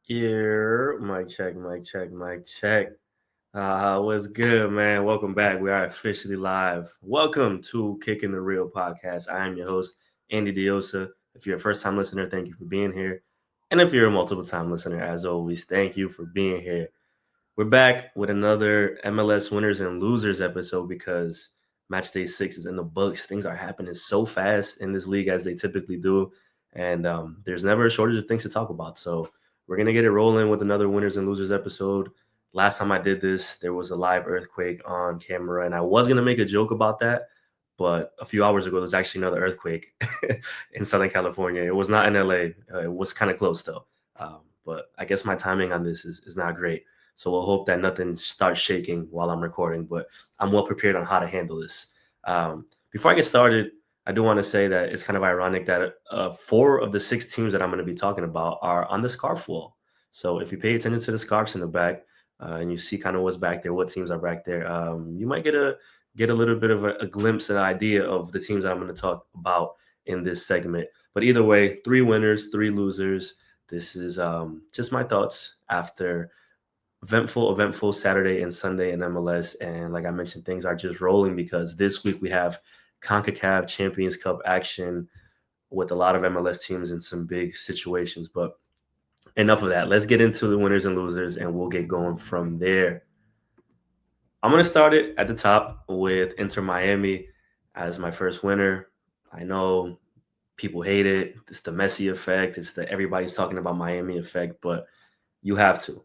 Here, mic check, mic check, mic check. What's good, man? Welcome back. We are officially live. Welcome to Kicking the Real podcast. I am your host, Andy Diosa. If you're a first time listener, thank you for being here. And if you're a multiple time listener, as always, thank you for being here. We're back with another MLS winners and losers episode because match day 6 is in the books. Things are happening so fast in this league as they typically do. And there's never a shortage of things to talk about. So we're going to get it rolling with another winners and losers episode. Last time I did this, there was a live earthquake on camera, and I was going to make a joke about that. But a few hours ago, there's actually another earthquake in Southern California. It was not in LA. It was kind of close, though. But I guess my timing on this is not great. So we'll hope that nothing starts shaking while I'm recording, but I'm well prepared on how to handle this. Before I get started, I do want to say that it's kind of ironic that 4 of the 6 teams that I'm going to be talking about are on the scarf wall. So if you pay attention to the scarves in the back and you see kind of what's back there, what teams are back there, you might get a little bit of a glimpse, an idea of the teams that I'm going to talk about in this segment. But either way, 3 winners, 3 losers. This is just my thoughts after eventful Saturday and Sunday in MLS. And like I mentioned, things are just rolling because this week we have CONCACAF Champions Cup action with a lot of MLS teams in some big situations. But enough of that. Let's get into the winners and losers, and we'll get going from there. I'm going to start it at the top with Inter Miami as my first winner. I know people hate it. It's the Messi effect. It's the everybody's talking about Miami effect, but you have to.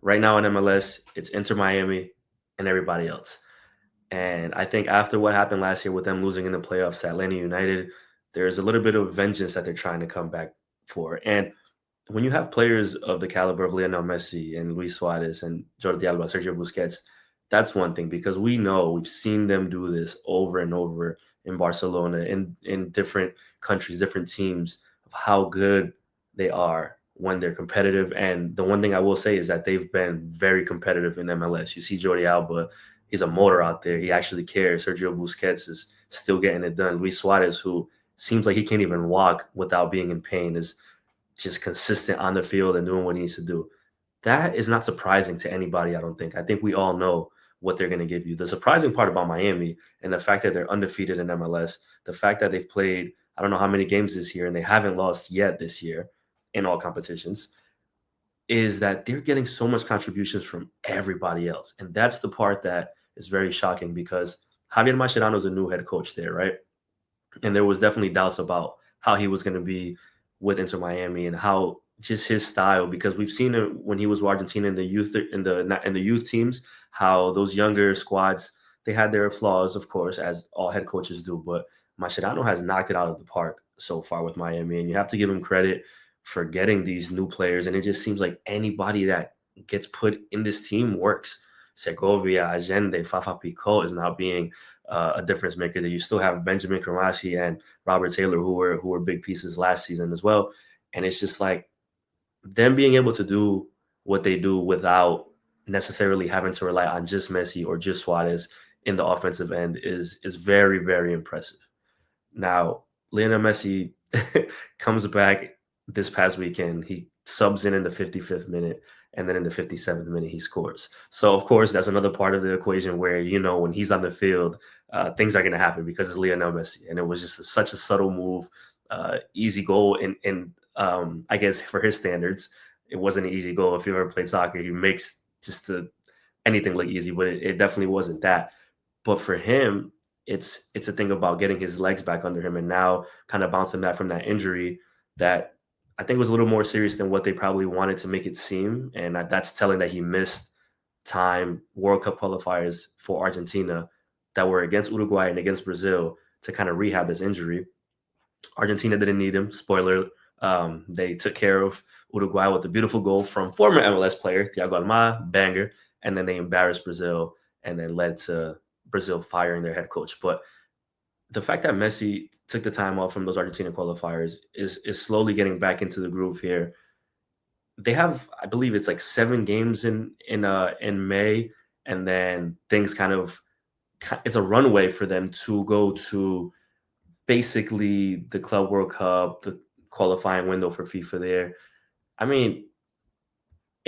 Right now in MLS, it's Inter Miami and everybody else. And I think after what happened last year with them losing in the playoffs at Atlanta United, there's a little bit of vengeance that they're trying to come back for. And when you have players of the caliber of Lionel Messi and Luis Suarez and Jordi Alba, Sergio Busquets, that's one thing because we've seen them do this over and over in Barcelona, in different countries, different teams, of how good they are when they're competitive. And the one thing I will say is that they've been very competitive in MLS. You see Jordi Alba, he's a motor out there. He actually cares. Sergio Busquets is still getting it done. Luis Suarez, who seems like he can't even walk without being in pain, is just consistent on the field and doing what he needs to do. That is not surprising to anybody, I don't think. I think we all know what they're going to give you. The surprising part about Miami and the fact that they're undefeated in MLS, the fact that they've played, I don't know how many games this year, and they haven't lost yet this year in all competitions, is that they're getting so much contributions from everybody else. And that's the part that is very shocking because Javier Mascherano is a new head coach there, right? And there was definitely doubts about how he was going to be with Inter Miami and how just his style, because we've seen it when he was with Argentina in the youth teams, how those younger squads, they had their flaws, of course, as all head coaches do. But Mascherano has knocked it out of the park so far with Miami, and you have to give him credit for getting these new players. And it just seems like anybody that gets put in this team works. Segovia, Allende, Fafa Pico is now being a difference maker. That you still have Benjamin Kramasi and Robert Taylor, who were big pieces last season as well. And it's just like them being able to do what they do without necessarily having to rely on just Messi or just Suarez in the offensive end is very, very impressive. Now, Lionel Messi comes back this past weekend. He subs in the 55th minute, and then in the 57th minute, he scores. So, of course, that's another part of the equation where, when he's on the field, things are going to happen because it's Lionel Messi. And it was just such a subtle move, easy goal. And I guess for his standards, it wasn't an easy goal. If you ever played soccer, he makes anything look easy, but it definitely wasn't that. But for him, it's a thing about getting his legs back under him and now kind of bouncing back from that injury that I think was a little more serious than what they probably wanted to make it seem. And that's telling that he missed time World Cup qualifiers for Argentina that were against Uruguay and against Brazil to kind of rehab his injury. Argentina didn't need him. Spoiler, they took care of Uruguay with a beautiful goal from former MLS player Thiago Almada, banger, and then they embarrassed Brazil and then led to Brazil firing their head coach. But the fact that Messi took the time off from those Argentina qualifiers is slowly getting back into the groove here. They have, I believe it's like 7 games in May, and then things it's a runway for them to go to basically the Club World Cup, the qualifying window for FIFA there. I mean,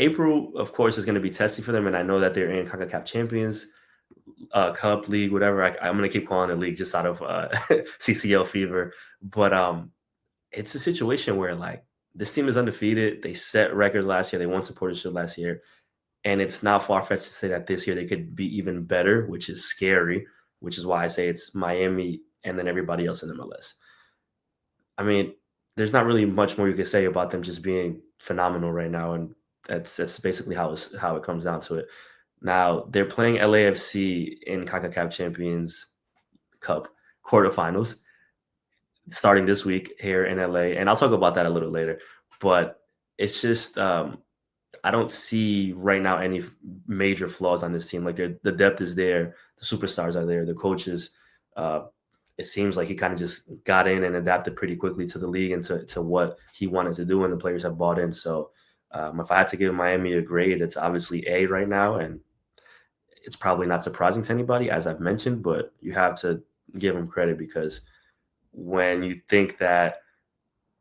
April, of course, is going to be testy for them, and I know that they're in CONCACAF Champions Cup league, whatever. I'm going to keep calling it league just out of CCL fever. But it's a situation where like this team is undefeated. They set records last year. They won supportership last year, and it's not far fetched to say that this year they could be even better, which is scary. Which is why I say it's Miami and then everybody else in MLS. I mean, there's not really much more you can say about them just being phenomenal right now, and that's basically how it comes down to it. Now they're playing LAFC in CONCACAF Champions Cup quarterfinals starting this week here in LA, and I'll talk about that a little later. But it's just I don't see right now any major flaws on this team. Like the depth is there, the superstars are there, the coaches. Uh, it seems like he kind of just got in and adapted pretty quickly to the league and to what he wanted to do, and the players have bought in. So if I had to give Miami a grade, it's obviously A right now, and it's probably not surprising to anybody, as I've mentioned, but you have to give them credit because when you think that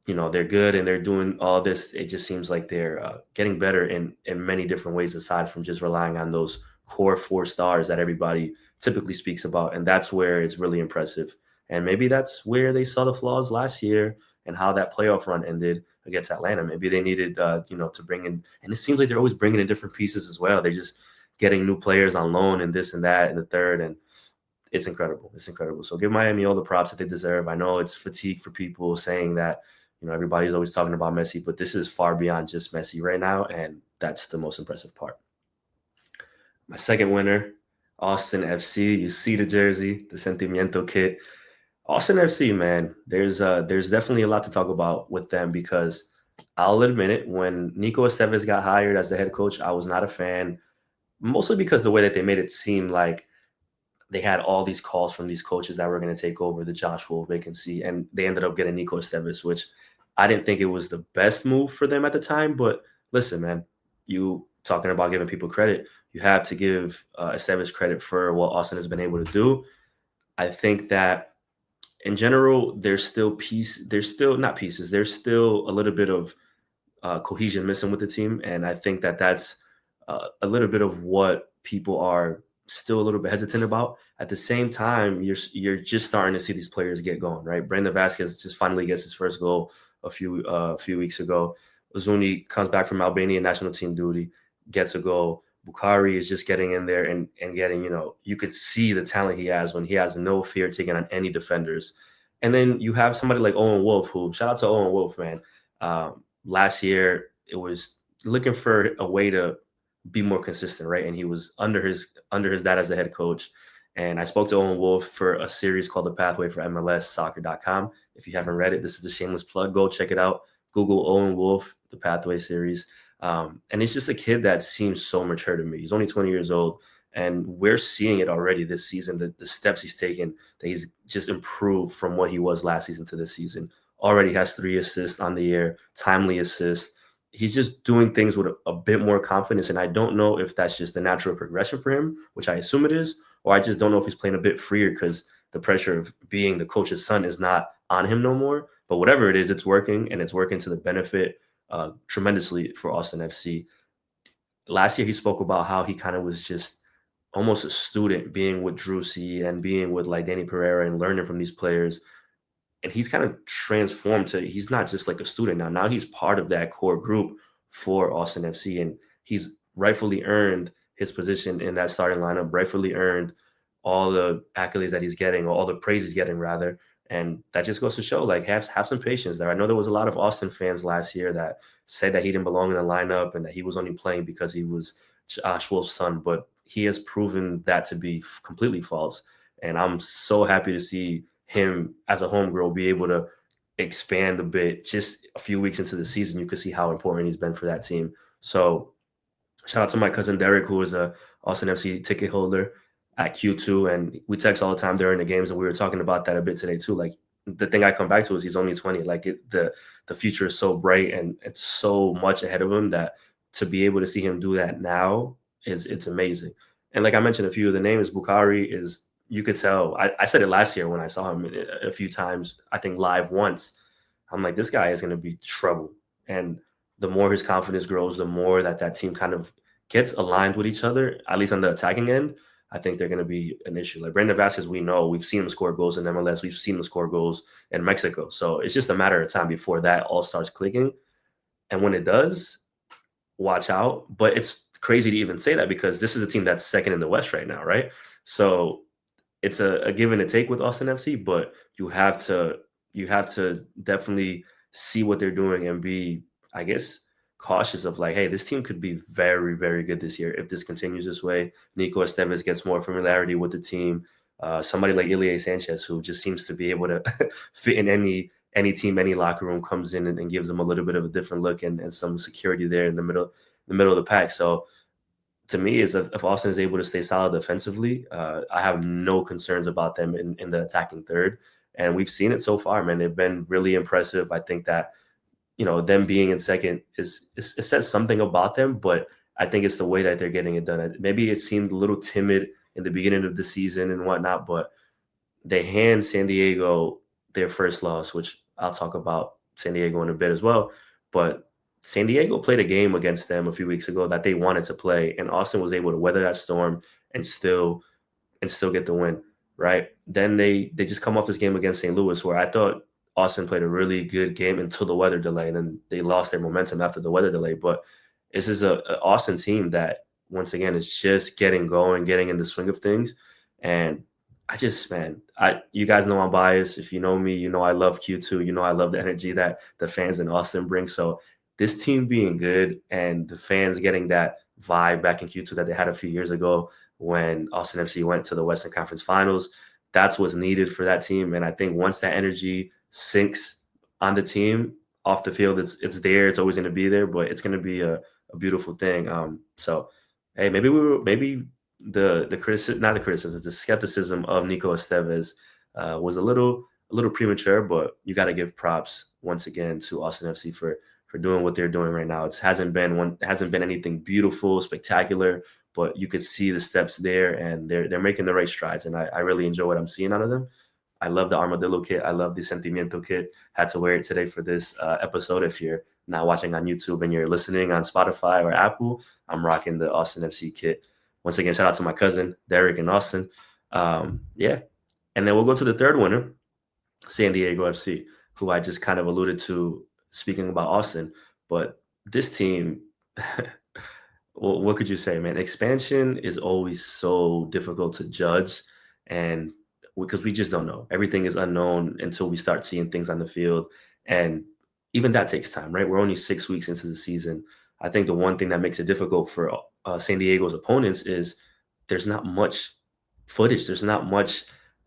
they're good and they're doing all this, it just seems like they're getting better in many different ways aside from just relying on those core four stars that everybody typically speaks about, and that's where it's really impressive. And maybe that's where they saw the flaws last year and how that playoff run ended against Atlanta. Maybe they needed to bring in, and it seems like they're always bringing in different pieces as well. They're just getting new players on loan and this and that and the third, and it's incredible. It's incredible. So give Miami all the props that they deserve. I know it's fatigue for people saying that everybody's always talking about Messi, but this is far beyond just Messi right now, and that's the most impressive part. My second winner, Austin FC. You see the jersey, the Sentimiento kit. Austin FC, man, there's definitely a lot to talk about with them because I'll admit it, when Nico Estevez got hired as the head coach, I was not a fan, mostly because the way that they made it seem like they had all these calls from these coaches that were going to take over the Josh Wolf vacancy, and they ended up getting Nico Estevez, which I didn't think it was the best move for them at the time. But listen, man, you talking about giving people credit, you have to give Estevez credit for what Austin has been able to do. I think that in general, there's still not pieces. There's still a little bit of cohesion missing with the team, and I think that that's a little bit of what people are still a little bit hesitant about. At the same time, you're just starting to see these players get going, right? Brandon Vasquez just finally gets his first goal a few weeks ago. Ozuni comes back from Albania national team duty, gets a goal. Bukhari is just getting in there and getting, you could see the talent he has when he has no fear taking on any defenders. And then you have somebody like Owen Wolf, who, shout out to Owen Wolf, man. Last year, it was looking for a way to be more consistent, right? And he was under his dad as the head coach. And I spoke to Owen Wolf for a series called The Pathway for MLS Soccer.com. If you haven't read it, this is a shameless plug. Go check it out. Google Owen Wolf, The Pathway series. And he's just a kid that seems so mature to me. He's only 20 years old. And we're seeing it already this season, the steps he's taken, that he's just improved from what he was last season to this season. Already has 3 assists on the year, timely assists. He's just doing things with a bit more confidence. And I don't know if that's just a natural progression for him, which I assume it is, or I just don't know if he's playing a bit freer because the pressure of being the coach's son is not on him no more. But whatever it is, it's working, and it's working to the benefit tremendously for Austin FC. Last year, he spoke about how he kind of was just almost a student being with Drusy and being with like Danny Pereira and learning from these players. And he's kind of transformed to, he's not just like a student now. Now he's part of that core group for Austin FC, and he's rightfully earned his position in that starting lineup, rightfully earned all the accolades that he's getting, or all the praise he's getting rather. And that just goes to show, like, have some patience there. I know there was a lot of Austin fans last year that said that he didn't belong in the lineup and that he was only playing because he was Josh Wolf's son, but he has proven that to be completely false. And I'm so happy to see him as a homegirl be able to expand a bit. Just a few weeks into the season, you could see how important he's been for that team. So shout out to my cousin Derek, who is a Austin FC ticket holder at Q2, and we text all the time during the games, and we were talking about that a bit today too. Like, the thing I come back to is he's only 20. Like, the future is so bright and it's so much ahead of him that to be able to see him do that now it's amazing. And like I mentioned, a few of the names, Bukhari is, you could tell. I said it last year when I saw him a few times, I think live once. I'm like, this guy is going to be trouble. And the more his confidence grows, the more that team kind of gets aligned with each other, at least on the attacking end, I think they're going to be an issue. Like Brandon Vasquez, we know we've seen him score goals in MLS, we've seen him score goals in Mexico. So it's just a matter of time before that all starts clicking. And when it does, watch out. But it's crazy to even say that because this is a team that's second in the West right now, right? So it's a give and a take with Austin FC, but you have to definitely see what they're doing and be, I guess, cautious of like, hey, this team could be very, very good this year if this continues this way. Nico Estevez gets more familiarity with the team. Somebody like Ilie Sanchez, who just seems to be able to fit in any team, any locker room, comes in and gives them a little bit of a different look and some security there in the middle of the pack. So to me, is if Austin is able to stay solid defensively, I have no concerns about them in the attacking third. And we've seen it so far, man. They've been really impressive. I think that, them being in second it says something about them, but I think it's the way that they're getting it done. Maybe it seemed a little timid in the beginning of the season and whatnot, but they hand San Diego their first loss, which I'll talk about San Diego in a bit as well. But San Diego played a game against them a few weeks ago that they wanted to play, and Austin was able to weather that storm and still get the win. Right. Then they just come off this game against St. Louis where I thought Austin played a really good game until the weather delay, and then they lost their momentum after the weather delay. But this is a Austin team that once again is just getting going, getting in the swing of things. And you guys know I'm biased. If you know me, you know I love Q2. You know I love the energy that the fans in Austin bring. So this team being good and the fans getting that vibe back in Q2 that they had a few years ago when Austin FC went to the Western Conference Finals, that's what's needed for that team. And I think once that energy sinks on the team off the field, it's there. It's always going to be there, but it's going to be a beautiful thing. So hey, maybe the criticism, not the criticism, the skepticism of Nico Estevez was a little premature, but you got to give props once again to Austin FC for doing what they're doing right now. It hasn't been anything beautiful, spectacular, but you could see the steps there, and they're making the right strides, and I really enjoy what I'm seeing out of them. I love the Armadillo kit. I love the Sentimiento kit. Had to wear it today for this episode. If you're not watching on YouTube and you're listening on Spotify or Apple, I'm rocking the Austin FC kit. Once again, shout out to my cousin, Derek and Austin. Yeah. And then we'll go to the third winner, San Diego FC, who I just kind of alluded to speaking about Austin. But this team, well, what could you say, man? Expansion is always so difficult to judge. And because we just don't know. Everything is unknown until we start seeing things on the field. And even that takes time, right? We're only 6 weeks into the season. I think the one thing that makes it difficult for San Diego's opponents is there's not much footage. There's not much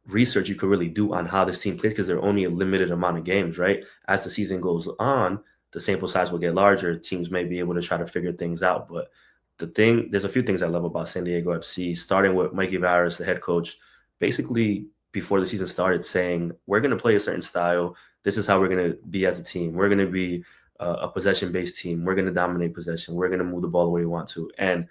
research you could really do on how this team plays because there are only a limited amount of games, right? As the season goes on, the sample size will get larger. Teams may be able to try to figure things out. But there's a few things I love about San Diego FC, starting with Mikey Varas, the head coach, basically before the season started saying, we're going to play a certain style. This is how we're going to be as a team. We're going to be a possession-based team. We're going to dominate possession. We're going to move the ball the way we want to. And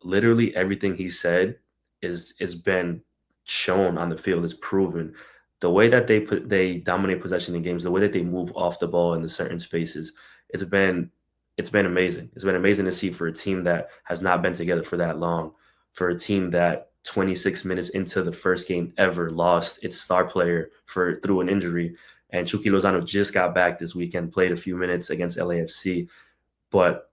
literally everything he said is been shown on the field. It's proven. The way that they dominate possession in games, the way that they move off the ball in the certain spaces, it's been amazing. It's been amazing to see for a team that has not been together for that long, for a team that 26 minutes into the first game ever lost its star player through an injury. And Chucky Lozano just got back this weekend, played a few minutes against LAFC, but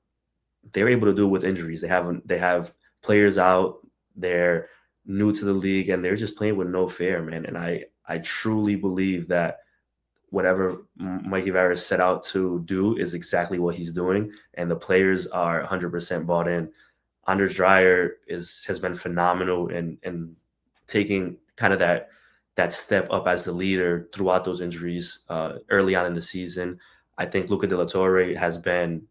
they're able to do it with injuries. They have players out, they're new to the league, and they're just playing with no fear, man. And I truly believe that whatever Mikey Varas set out to do is exactly what he's doing, and the players are 100% bought in. Anders Dreyer has been phenomenal and taking kind of that step up as the leader throughout those injuries early on in the season. I think Luca De La Torre has been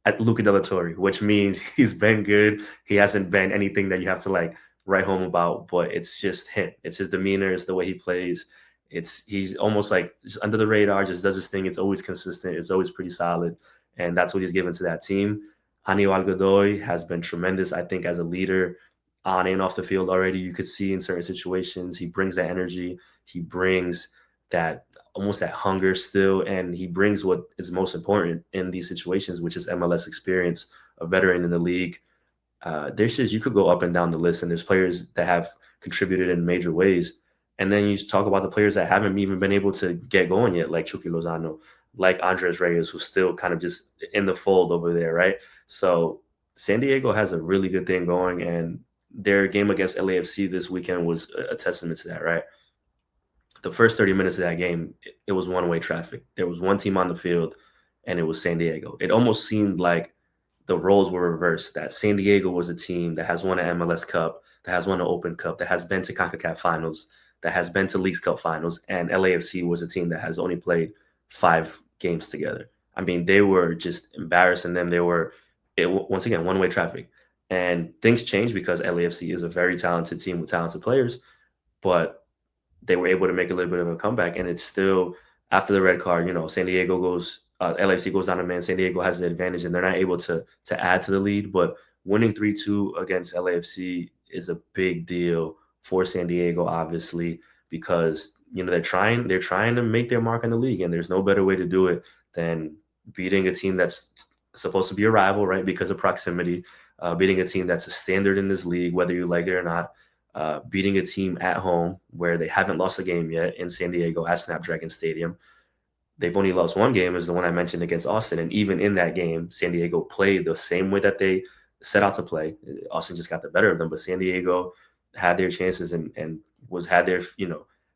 at Luca De La Torre, which means he's been good. He hasn't been anything that you have to like write home about, but it's just him. It's his demeanor, it's the way he plays. He's almost like just under the radar, just does his thing. It's always consistent. It's always pretty solid, and that's what he's given to that team. Anibal Godoy has been tremendous, I think, as a leader on and off the field already. You could see in certain situations, he brings that energy. He brings that almost that hunger still, and he brings what is most important in these situations, which is MLS experience, a veteran in the league. There's just, you could go up and down the list, and there's players that have contributed in major ways. And then you talk about the players that haven't even been able to get going yet, like Chucky Lozano, like Andres Reyes, who's still kind of just in the fold over there, right? So San Diego has a really good thing going, and their game against LAFC this weekend was a testament to that, right? The first 30 minutes of that game, it was one-way traffic. There was one team on the field, and it was San Diego. It almost seemed like the roles were reversed, that San Diego was a team that has won an MLS Cup, that has won an Open Cup, that has been to CONCACAF finals, that has been to Leagues Cup finals, and LAFC was a team that has only played 5 games together. I mean, they were just embarrassing them. Once again, one-way traffic. And things changed because LAFC is a very talented team with talented players, but they were able to make a little bit of a comeback. And it's still, after the red card, San Diego goes, LAFC goes down to man. San Diego has the advantage, and they're not able to add to the lead. But winning 3-2 against LAFC is a big deal for San Diego, obviously, because they're trying to make their mark in the league, and there's no better way to do it than beating a team that's supposed to be a rival, right? Because of proximity, beating a team that's a standard in this league, whether you like it or not, beating a team at home where they haven't lost a game yet in San Diego at Snapdragon Stadium. They've only lost one game, is the one I mentioned against Austin. And even in that game, San Diego played the same way that they set out to play. Austin just got the better of them, but San Diego had their chances and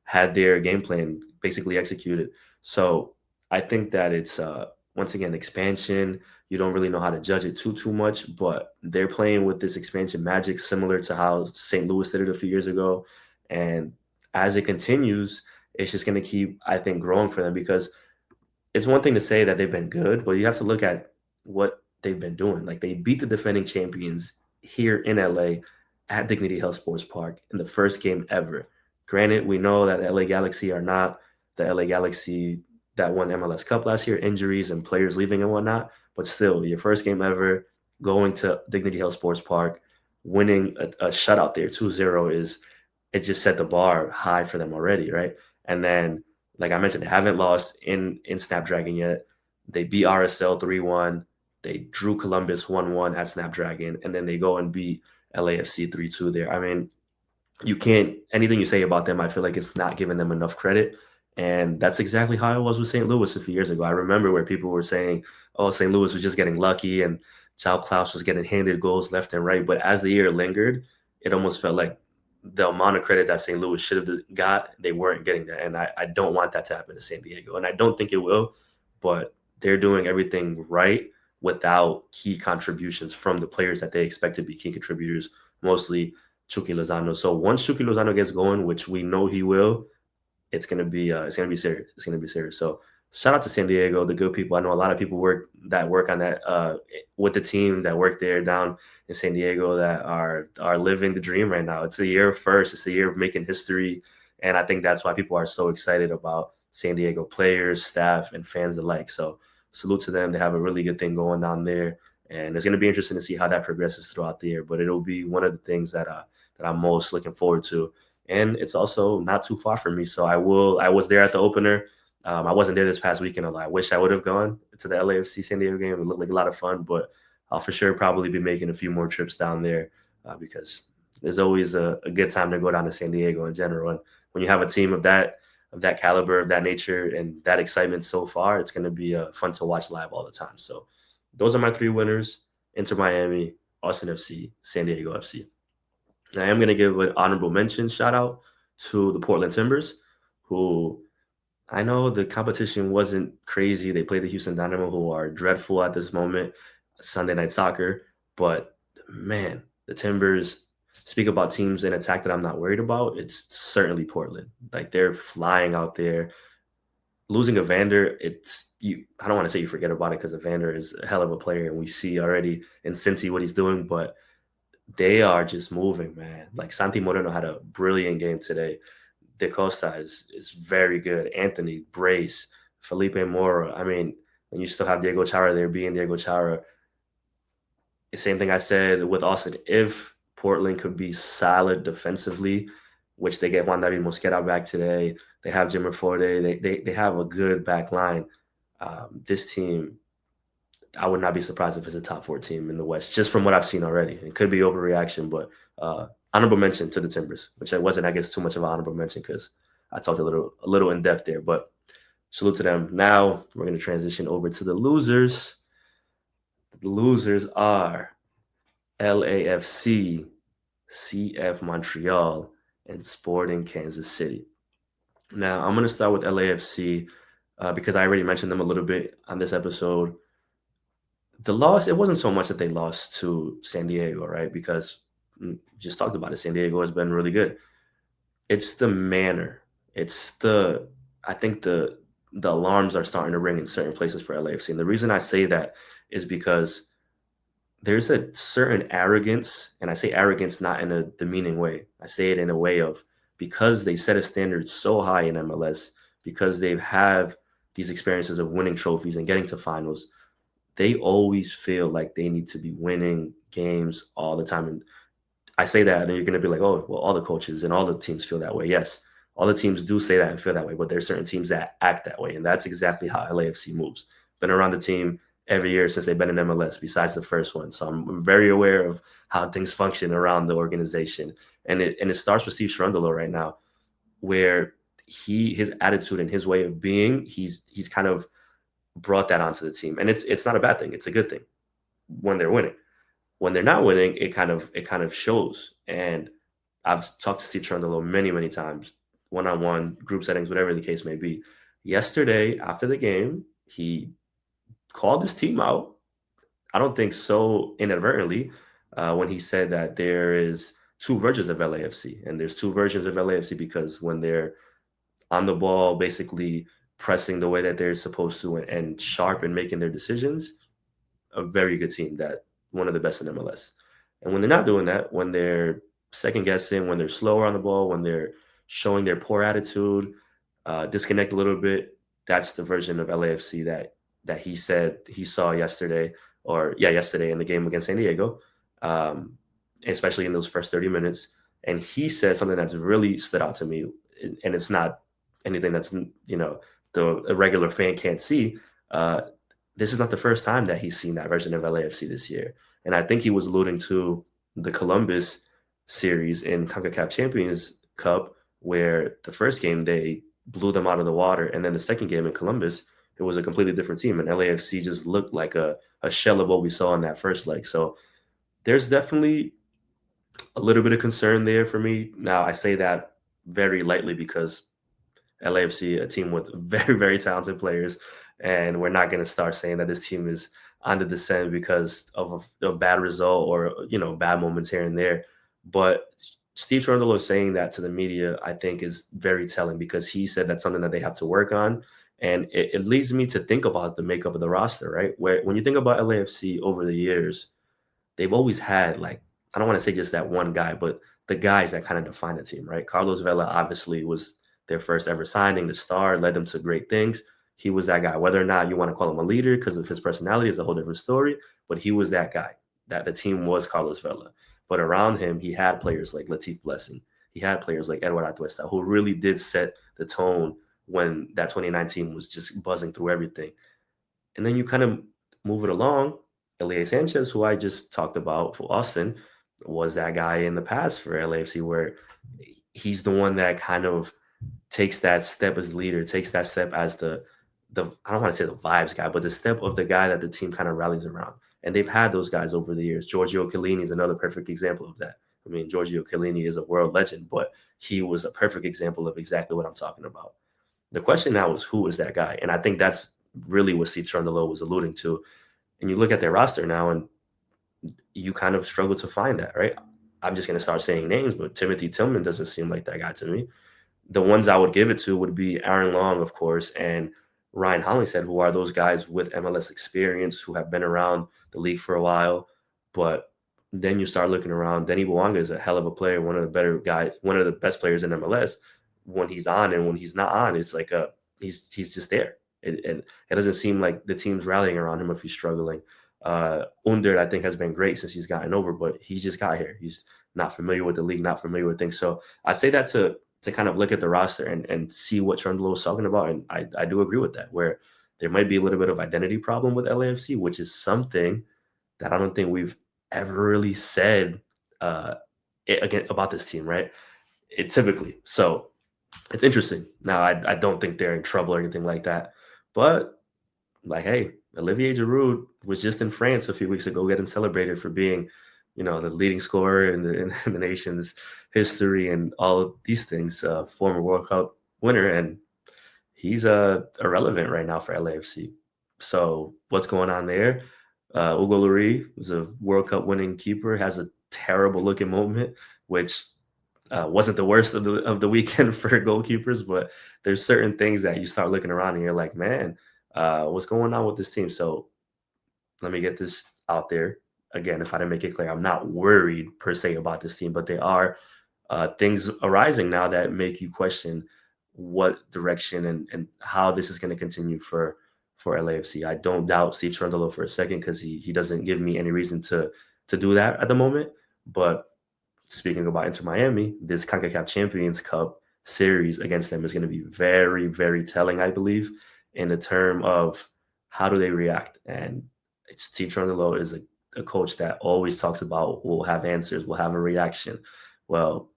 had their game plan basically executed. So I think that it's once again expansion. You don't really know how to judge it too much, but they're playing with this expansion magic, similar to how St. Louis did it a few years ago. And as it continues, it's just going to keep, I think, growing for them, because it's one thing to say that they've been good, but you have to look at what they've been doing. Like, they beat the defending champions here in LA at Dignity Health Sports Park in the first game ever. Granted, we know that LA Galaxy are not the LA Galaxy that won MLS Cup last year, injuries and players leaving and whatnot. But still, your first game ever, going to Dignity Health Sports Park, winning a shutout there, 2-0, it just set the bar high for them already, right? And then, like I mentioned, they haven't lost in Snapdragon yet. They beat RSL 3-1. They drew Columbus 1-1 at Snapdragon, and then they go and beat LAFC 3-2 there. I mean, anything you say about them, I feel like it's not giving them enough credit. And that's exactly how it was with St. Louis a few years ago. I remember where people were saying, oh, St. Louis was just getting lucky and João Klaus was getting handed goals left and right. But as the year lingered, it almost felt like the amount of credit that St. Louis should have got, they weren't getting that. And I don't want that to happen to San Diego. And I don't think it will, but they're doing everything right without key contributions from the players that they expect to be key contributors, mostly Chucky Lozano. So once Chucky Lozano gets going, which we know he will, it's gonna be serious. It's gonna be serious. So shout out to San Diego, the good people. I know a lot of people work on that with the team that work there down in San Diego that are living the dream right now. It's a year of first. It's a year of making history, and I think that's why people are so excited about San Diego players, staff, and fans alike. So salute to them. They have a really good thing going down there, and it's going to be interesting to see how that progresses throughout the year. But it'll be one of the things that I'm most looking forward to. And it's also not too far from me. So I was there at the opener. I wasn't there this past weekend, although I wish I would have gone to the LAFC San Diego game. It looked like a lot of fun, but I'll for sure probably be making a few more trips down there because there's always a good time to go down to San Diego in general. And when you have a team of that caliber, of that nature, and that excitement so far, it's going to be fun to watch live all the time. So those are my 3 winners: Inter Miami, Austin FC, San Diego FC. I am going to give an honorable mention shout out to the Portland Timbers, who, I know the competition wasn't crazy. They played the Houston Dynamo, who are dreadful at this moment, Sunday Night Soccer. But man, the Timbers, speak about teams in attack that I'm not worried about, it's certainly Portland. Like, they're flying out there. Losing Evander, I don't want to say you forget about it, because Evander is a hell of a player, and we see already in Cincy what he's doing, but they are just moving, man. Like, Santi Moreno had a brilliant game today. De Costa is very good. Anthony, Brace, Felipe Mora. I mean, and you still have Diego Chara there being Diego Chara. The same thing I said with Austin. If Portland could be solid defensively, which they get Juan David Mosquera back today. They have Jimmer Forte. They have a good back line. This team, I would not be surprised if it's a top 4 team in the West, just from what I've seen already. It could be overreaction, but honorable mention to the Timbers, which wasn't, I guess, too much of an honorable mention because I talked a little in depth there. But salute to them. Now we're going to transition over to the losers. The losers are LAFC, CF Montreal, and Sporting Kansas City. Now I'm going to start with LAFC because I already mentioned them a little bit on this episode. The loss, it wasn't so much that they lost to San Diego, right? Because just talked about it. San Diego has been really good. It's the manner. I think the alarms are starting to ring in certain places for LAFC. And the reason I say that is because there's a certain arrogance, and I say arrogance not in a demeaning way. I say it in a way of because they set a standard so high in MLS, because they have these experiences of winning trophies and getting to finals, they always feel like they need to be winning games all the time. And I say that, and you're going to be like, oh, well, all the coaches and all the teams feel that way. Yes, all the teams do say that and feel that way, but there's certain teams that act that way. And that's exactly how LAFC moves. Been around the team every year since they've been in MLS, besides the first one. So I'm very aware of how things function around the organization. And it starts with Steve Cherundolo right now, where his attitude and his way of being, he's kind of brought that onto the team. And it's not a bad thing. It's a good thing when they're winning. When they're not winning, it kind of shows. And I've talked to Steve Cherundolo many, many times, one-on-one, group settings, whatever the case may be. Yesterday, after the game, he called his team out. I don't think so inadvertently when he said that there is 2 versions of LAFC. And there's 2 versions of LAFC because when they're on the ball, basically pressing the way that they're supposed to and sharp and making their decisions, a very good team, that one of the best in MLS. And when they're not doing that, when they're second guessing, when they're slower on the ball, when they're showing their poor attitude, disconnect a little bit, that's the version of LAFC that he said he saw yesterday in the game against San Diego, especially in those first 30 minutes. And he said something that's really stood out to me, and it's not anything that's, the regular fan can't see. This is not the first time that he's seen that version of LAFC this year. And I think he was alluding to the Columbus series in CONCACAF Champions Cup, where the first game they blew them out of the water. And then the second game in Columbus, it was a completely different team. And LAFC just looked like a shell of what we saw in that first leg. So there's definitely a little bit of concern there for me. Now, I say that very lightly because LAFC, a team with very, very talented players, and we're not going to start saying that this team is on the descent because of a bad result or, bad moments here and there. But Steve Cherundolo saying that to the media, I think, is very telling because he said that's something that they have to work on. And it leads me to think about the makeup of the roster, right? Where when you think about LAFC over the years, they've always had, like, I don't want to say just that one guy, but the guys that kind of define the team, right? Carlos Vela obviously was their first ever signing, the star, led them to great things. He was that guy. Whether or not you want to call him a leader because of his personality is a whole different story, but he was that guy. That the team was Carlos Vela. But around him, he had players like Latif Blessing. He had players like Edward Atuesta, who really did set the tone when that 2019 was just buzzing through everything. And then you kind of move it along. Elie Sanchez, who I just talked about for Austin, was that guy in the past for LAFC, where he's the one that kind of takes that step as leader, takes that step as the I don't want to say the vibes guy, but the step of the guy that the team kind of rallies around. And they've had those guys over the years. Giorgio Chiellini is another perfect example of that. I mean, Giorgio Chiellini is a world legend, but he was a perfect example of exactly what I'm talking about. The question now is, who is that guy? And I think that's really what Steve Cherundolo was alluding to. And you look at their roster now, and you kind of struggle to find that, right? I'm just going to start saying names, but Timothy Tillman doesn't seem like that guy to me. The ones I would give it to would be Aaron Long, of course, and Ryan Hollingshead, who are those guys with MLS experience who have been around the league for a while. But then you start looking around. Denis Bouanga is a hell of a player, one of the better guys, one of the best players in MLS. When he's on and when he's not on, it's like he's just there. And it doesn't seem like the team's rallying around him if he's struggling. Under, I think, has been great since he's gotten over, but he just got here. He's not familiar with the league, not familiar with things. So I say that to kind of look at the roster and see what Cherundolo was talking about. And I do agree with that, where there might be a little bit of identity problem with LAFC, which is something that I don't think we've ever really said again about this team, right? It typically. So it's interesting. Now, I don't think they're in trouble or anything like that. But, like, hey, Olivier Giroud was just in France a few weeks ago getting celebrated for being, the leading scorer in the nation's history and all of these things, former World Cup winner. And he's irrelevant right now for LAFC. So what's going on there? Hugo Lloris, who's a World Cup winning keeper, has a terrible looking moment, which wasn't the worst of the weekend for goalkeepers, but there's certain things that you start looking around and you're like, man, what's going on with this team? So let me get this out there. Again, if I didn't make it clear, I'm not worried per se about this team, but there are things arising now that make you question what direction and how this is going to continue for LAFC. I don't doubt Steve Cherundolo for a second because he doesn't give me any reason to do that at the moment. But speaking about Inter Miami, this CONCACAF Champions Cup series against them is going to be very, very telling, I believe, in the term of how do they react. And Steve Cherundolo is a coach that always talks about we'll have answers, we'll have a reaction. Well,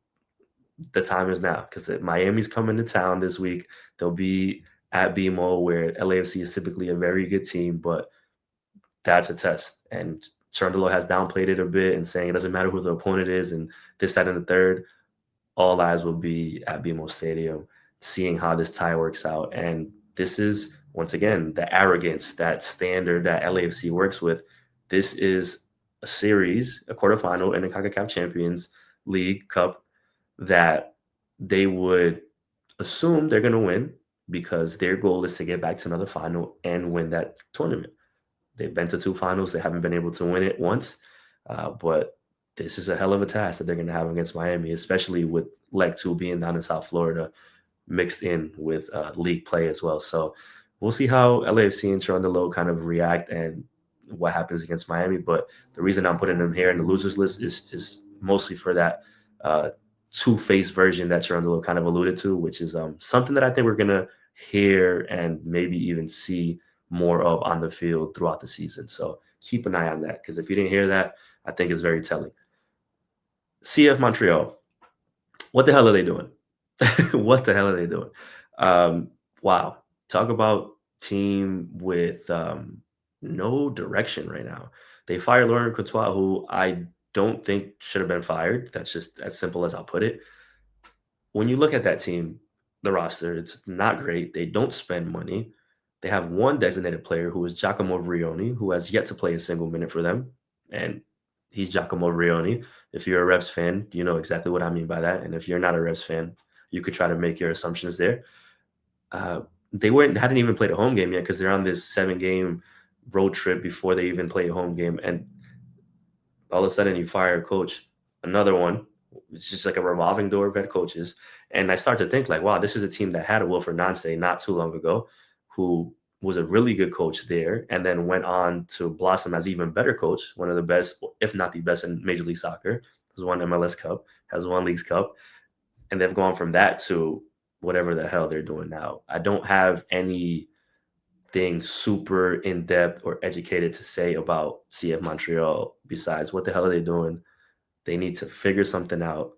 the time is now because Miami's coming to town this week. They'll be at BMO, where LAFC is typically a very good team, but that's a test. And Cherundolo has downplayed it a bit and saying it doesn't matter who the opponent is and this, that, and the third. All eyes will be at BMO Stadium, seeing how this tie works out. And this is, once again, the arrogance, that standard that LAFC works with. This is a series, a quarterfinal in the CONCACAF Champions League Cup that they would assume they're going to win because their goal is to get back to another final and win that tournament. They've been to two finals. They haven't been able to win it once. But this is a hell of a task that they're going to have against Miami, especially with leg 2 being down in South Florida, mixed in with league play as well. So we'll see how LAFC and Cherundolo kind of react and what happens against Miami. But the reason I'm putting them here in the losers list is mostly for that two-faced version that Cherundolo kind of alluded to, which is something that I think we're going to hear and maybe even see more of on the field throughout the season. So keep an eye on that, because if you didn't hear that, I think it's very telling. CF Montreal, what the hell are they doing? What the hell are they doing? Wow. Talk about team with no direction right now. They fired Laurent Courtois, who I don't think should have been fired. That's just as simple as I'll put it. When you look at that team, the roster, it's not great. They don't spend money. They have one designated player who is Giacomo Vrioni, who has yet to play a single minute for them. And he's Giacomo Vrioni. If you're a Revs fan, you know exactly what I mean by that. And if you're not a Revs fan, you could try to make your assumptions there. They hadn't even played a home game yet because they're on this 7-game road trip before they even play a home game. And all of a sudden you fire a coach, another one. It's just like a revolving door of head coaches. And I start to think like, wow, this is a team that had a Wilfred Nance not too long ago, who was a really good coach there and then went on to blossom as even better coach, one of the best, if not the best in Major League Soccer, has won MLS Cup, has won Leagues Cup. And they've gone from that to whatever the hell they're doing now. I don't have anything super in-depth or educated to say about CF Montreal besides what the hell are they doing? They need to figure something out.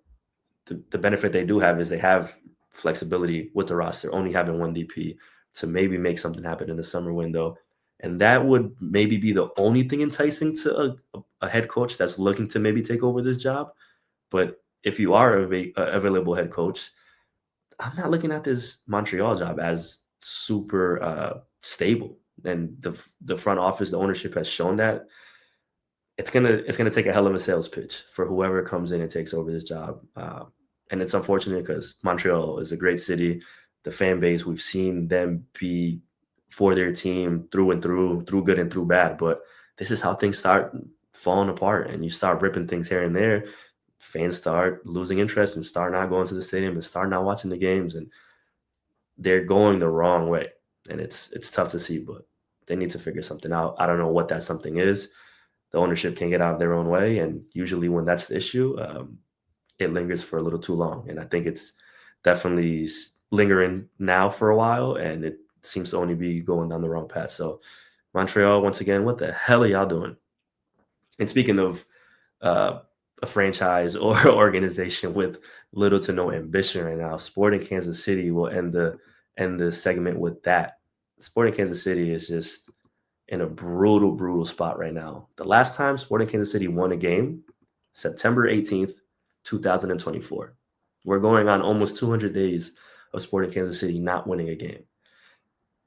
The benefit they do have is they have flexibility with the roster, only having one DP, to maybe make something happen in the summer window. And that would maybe be the only thing enticing to a head coach that's looking to maybe take over this job. But if you are a available head coach, I'm not looking at this Montreal job as super stable. And the front office, the ownership has shown that it's gonna take a hell of a sales pitch for whoever comes in and takes over this job. And it's unfortunate because Montreal is a great city. The fan base, we've seen them be for their team through and through good and through bad. But this is how things start falling apart, and you start ripping things here and there. Fans start losing interest and start not going to the stadium and start not watching the games, and they're going the wrong way. And it's tough to see, but they need to figure something out. I don't know what that something is. The ownership can't get out of their own way, and usually when that's the issue, it lingers for a little too long. And I think it's definitely lingering now for a while, and it seems to only be going down the wrong path. So Montreal, once again, what the hell are y'all doing? And speaking of uh, a franchise or organization with little to no ambition right now, Sporting Kansas City will end the segment with that. Sporting Kansas City is just in a brutal spot right now. The last time Sporting Kansas City won a game, September 18th, 2024. We're going on almost 200 days of Sporting Kansas City not winning a game.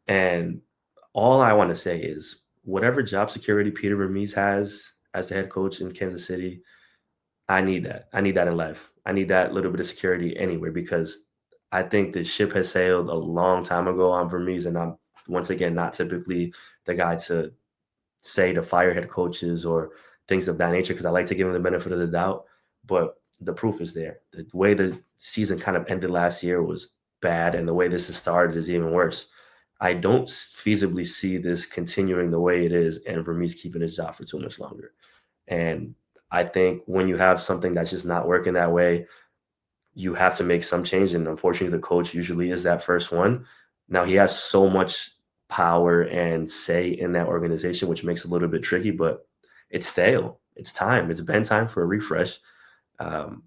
And all I want to say is whatever job security Peter Vermees has as the head coach in Kansas City, I need that. I need that in life. I need that little bit of security anywhere because I think the ship has sailed a long time ago on Vermees, and I'm once again not typically the guy to say to fire head coaches or things of that nature because I like to give him the benefit of the doubt. But the proof is there. The way the season kind of ended last year was bad, and the way this has started is even worse. I don't feasibly see this continuing the way it is and Vermees keeping his job for too much longer. And I think when you have something that's just not working that way, you have to make some change. And unfortunately, the coach usually is that first one. Now, he has so much power and say in that organization, which makes it a little bit tricky, but it's stale. It's time. It's been time for a refresh. Um,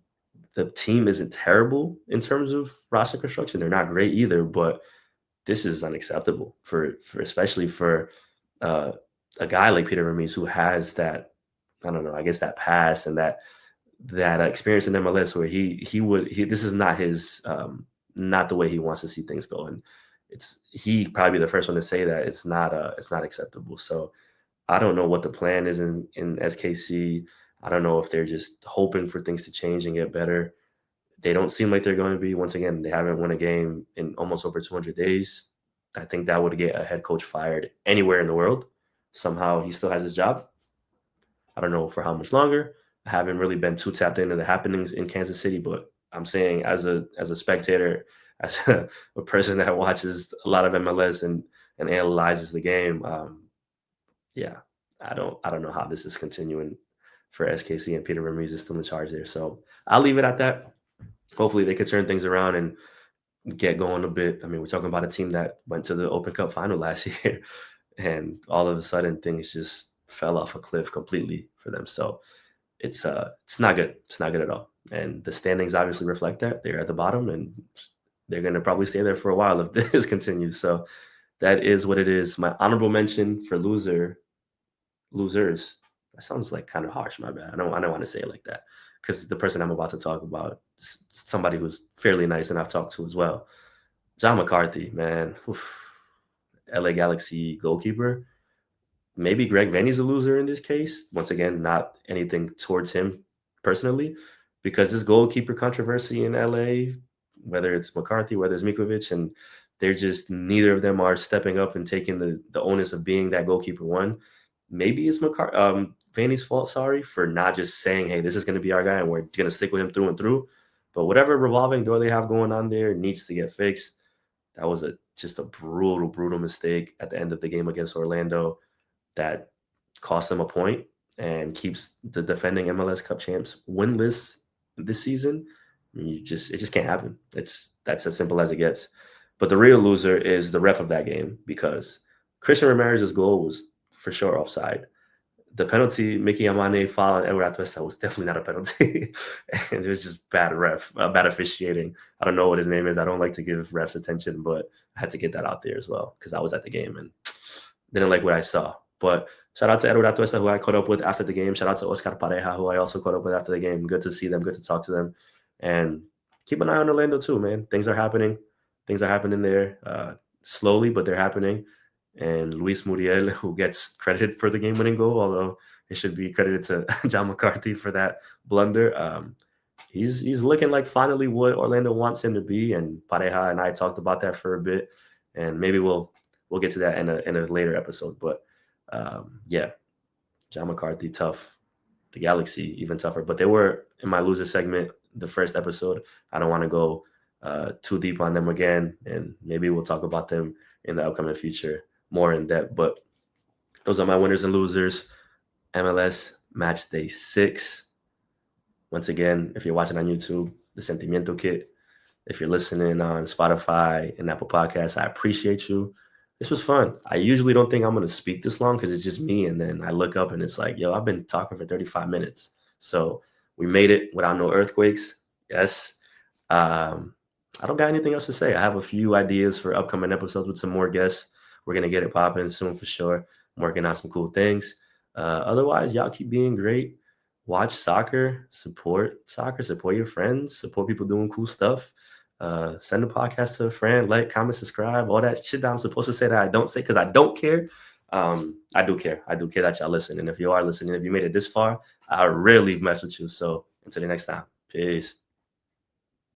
the team isn't terrible in terms of roster construction. They're not great either, but this is unacceptable for especially for uh, a guy like Peter Vermees who has that, I don't know, I guess that pass and that experience in MLS where he this is not his not the way he wants to see things go, and he probably be the first one to say that it's not acceptable. So I don't know what the plan is in SKC. I don't know if they're just hoping for things to change and get better. They don't seem like they're going to be. Once again, they haven't won a game in almost over 200 days. I think that would get a head coach fired anywhere in the world. Somehow he still has his job. I don't know for how much longer. I haven't really been too tapped into the happenings in Kansas City, but I'm saying as a spectator, as a person that watches a lot of MLS and analyzes the game, yeah, I don't know how this is continuing for SKC and Peter Vermees is still in charge there. So I'll leave it at that. Hopefully they could turn things around and get going a bit. I mean, we're talking about a team that went to the Open Cup final last year, and all of a sudden things just fell off a cliff completely for them. So it's not good. It's not good at all. And the standings obviously reflect that. They're at the bottom and they're gonna probably stay there for a while if this continues. So that is what it is. My honorable mention for losers. That sounds like kind of harsh, my bad. I don't want to say it like that. Because the person I'm about to talk about is somebody who's fairly nice and I've talked to as well. John McCarthy, man. Oof. LA Galaxy goalkeeper. Maybe Greg Vanney's a loser in this case. Once again, not anything towards him personally, because this goalkeeper controversy in LA, whether it's McCarthy, whether it's Mikovic, and they're just neither of them are stepping up and taking the onus of being that goalkeeper one. Maybe it's Vanney's fault, sorry, for not just saying, hey, this is going to be our guy and we're going to stick with him through and through. But whatever revolving door they have going on there needs to get fixed. That was just a brutal mistake at the end of the game against Orlando that cost them a point and keeps the defending MLS Cup champs winless this season. It just can't happen. That's as simple as it gets. But the real loser is the ref of that game because Christian Ramirez's goal was for sure offside. The penalty, Mickey Amane foul on Edward Atuesta was definitely not a penalty. And it was just bad officiating. I don't know what his name is. I don't like to give refs attention, but I had to get that out there as well because I was at the game and didn't like what I saw. But shout out to Edward Atuesta, who I caught up with after the game. Shout out to Oscar Pareja, who I also caught up with after the game. Good to see them. Good to talk to them. And keep an eye on Orlando too, man. Things are happening. Things are happening there slowly, but they're happening. And Luis Muriel, who gets credited for the game-winning goal, although it should be credited to John McCarthy for that blunder. He's looking like finally what Orlando wants him to be. And Pareja and I talked about that for a bit, and maybe we'll get to that in a later episode. But yeah, John McCarthy, tough. The Galaxy, even tougher. But they were in my loser segment, the first episode. I don't want to go too deep on them again, and maybe we'll talk about them in the upcoming future more in depth. But Those are my winners and losers. MLS match day 6. Once again, if you're watching on YouTube, the Sentimiento Kit. If you're listening on Spotify and Apple Podcasts, I appreciate you. This was fun. I usually don't think I'm going to speak this long because it's just me. And then I look up and it's like, yo, I've been talking for 35 minutes. So we made it without no earthquakes. Yes. I don't got anything else to say. I have a few ideas for upcoming episodes with some more guests. We're going to get it popping soon for sure. I'm working on some cool things. Otherwise, y'all keep being great. Watch soccer, support your friends, support people doing cool stuff. Send the podcast to a friend, like, comment, subscribe, all that shit that I'm supposed to say that I don't say because I don't care. I do care. I do care that y'all listen. And if you are listening, if you made it this far, I really mess with you. So until the next time, peace.